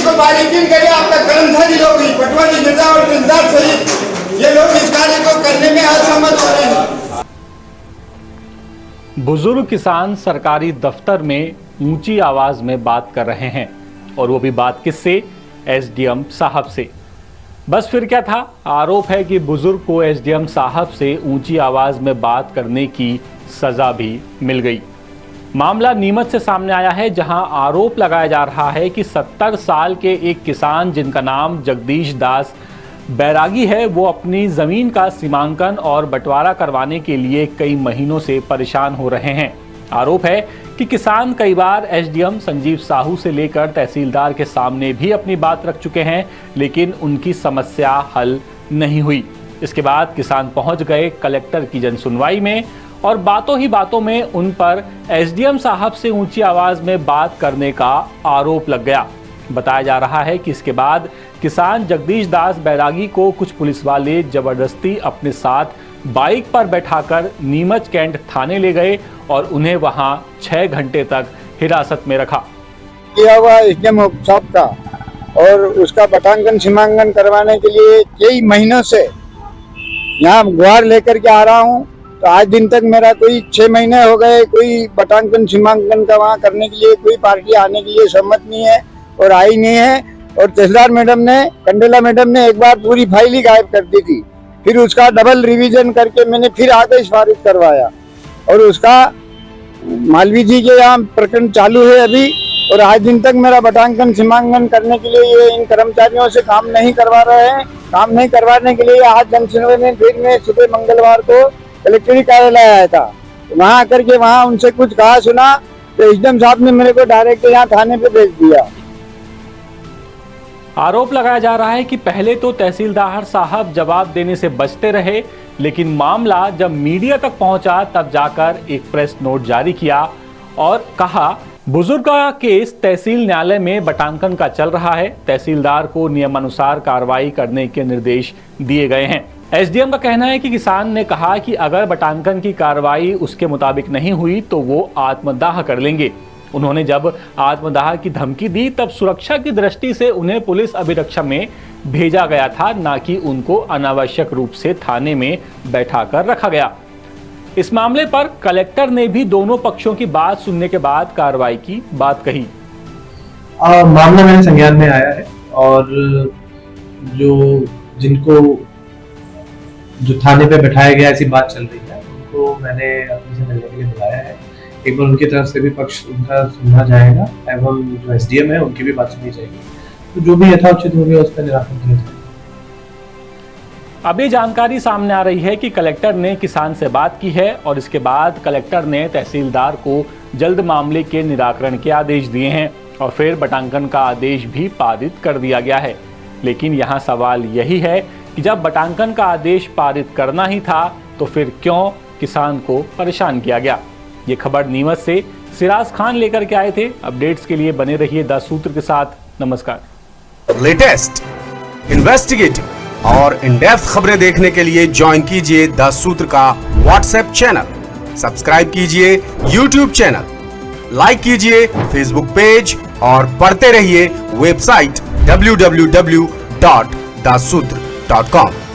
इसको बारीकी करिए। आपका कर्मचारी लोग पटवारी मिर्जा और दिलदार सहित ये लोग इस कार्य को करने में असहमत हो रहे हैं। बुजुर्ग किसान सरकारी दफ्तर में ऊंची आवाज में बात कर रहे हैं, और वो भी बात किससे? एसडीएम साहब से। बस फिर क्या था? आरोप है कि बुजुर्ग को एसडीएम साहब से ऊंची आवाज में बात करने की सजा भी मिल गई। मामला नीमच से सामने आया है, जहां आरोप लगाया जा रहा है कि 70 साल के एक किसान जिनका नाम जगदीश दास बैरागी है, वो अपनी ज़मीन का सीमांकन और बंटवारा करवाने के लिए कई महीनों से परेशान हो रहे हैं। आरोप है कि किसान कई बार एसडीएम संजीव साहू से लेकर तहसीलदार के सामने भी अपनी बात रख चुके हैं, लेकिन उनकी समस्या हल नहीं हुई। इसके बाद किसान पहुंच गए कलेक्टर की जनसुनवाई में, और बातों ही बातों में उन पर एसडीएम साहब से ऊंची आवाज में बात करने का आरोप लग गया। बताया जा रहा है कि इसके बाद किसान जगदीश दास बैरागी को कुछ पुलिस वाले जबरदस्ती अपने साथ बाइक पर बैठाकर नीमच कैंट थाने ले गए और उन्हें वहां 6 घंटे तक हिरासत में रखा। किया हुआ एसडीएम साहब का और उसका बटांकन सीमांकन करवाने के लिए कई महीनों से यहाँ गुहार लेकर के आ रहा हूँ, तो आज दिन तक मेरा कोई 6 महीने हो गए, कोई बटांकन सीमांकन का वहाँ करने के लिए कोई पार्टी आने के लिए सहमत नहीं है और आई नहीं है। और तहसीलदार मैडम ने, कंडेला मैडम ने एक बार पूरी फाइल ही गायब कर दी थी, फिर उसका डबल रिवीजन करके मैंने फिर आदेश पारित करवाया, और उसका मालवी जी के यहाँ प्रकरण चालू है अभी। और आज दिन तक मेरा बटांकन सीमांकन करने के लिए ये इन कर्मचारियों से काम नहीं करवा रहे हैं। काम नहीं करवाने के लिए आज जनसुनवाई में फिर मैं सुबह मंगलवार को कलेक्टरी कार्यालय आया था, वहाँ आकर के वहाँ उनसे कुछ कहा सुना, तो एसडीएम साहब ने मेरे को डायरेक्ट यहाँ थाने पे भेज दिया। आरोप लगाया जा रहा है कि पहले तो तहसीलदार साहब जवाब देने से बचते रहे, लेकिन मामला जब मीडिया तक पहुंचा तब जाकर एक प्रेस नोट जारी किया और कहा, बुजुर्ग का केस तहसील न्यायालय में बटांकन का चल रहा है, तहसीलदार को नियमानुसार कार्रवाई करने के निर्देश दिए गए हैं। एसडीएम का कहना है कि किसान ने कहा कि अगर बटांकन की कार्रवाई उसके मुताबिक नहीं हुई तो वो आत्मदाह कर लेंगे। उन्होंने जब आत्मदाह की धमकी दी तब सुरक्षा की दृष्टि से उन्हें पुलिस अभिरक्षा में भेजा गया था, ना कि उनको अनावश्यक रूप से थाने में बैठाकर रखा गया। इस मामले पर कलेक्टर ने भी दोनों पक्षों की बात सुनने के बाद कार्रवाई की बात कही। मामला मेरे संज्ञान में आया है और जो थाने पे बैठाया गया ऐसी बात चल रही है, उनको मैंने अपने से मिलने के लिए बुलाया है। एक बार उनकी तरफ से भी पक्ष उनका सुना जाएगा एवं जो एसडीएम है उनकी भी बात सुनी जाएगी, तो जो भी यथाउचित होगी उस पर निराकरण किया जाएगा। अब ये जानकारी सामने आ रही है कि कलेक्टर ने किसान से बात की है और इसके बाद कलेक्टर ने तहसीलदार को जल्द मामले के निराकरण के आदेश दिए हैं और फिर बटांकन का आदेश भी पारित कर दिया गया है। लेकिन यहाँ सवाल यही है कि जब बटांकन का आदेश पारित करना ही था तो फिर क्यों किसान को परेशान किया गया? ये खबर नीमच से सिराज खान लेकर के आए थे। अपडेट्स के लिए बने रहिए 10 सूत्र के साथ। नमस्कार। लेटेस्ट, इन्वेस्टिगेटिव और इन डेप्थ खबरें देखने के लिए ज्वाइन कीजिए 10 सूत्र का व्हाट्सएप चैनल, सब्सक्राइब कीजिए यूट्यूब चैनल, लाइक कीजिए फेसबुक पेज और पढ़ते रहिए वेबसाइट www.dassutra.com।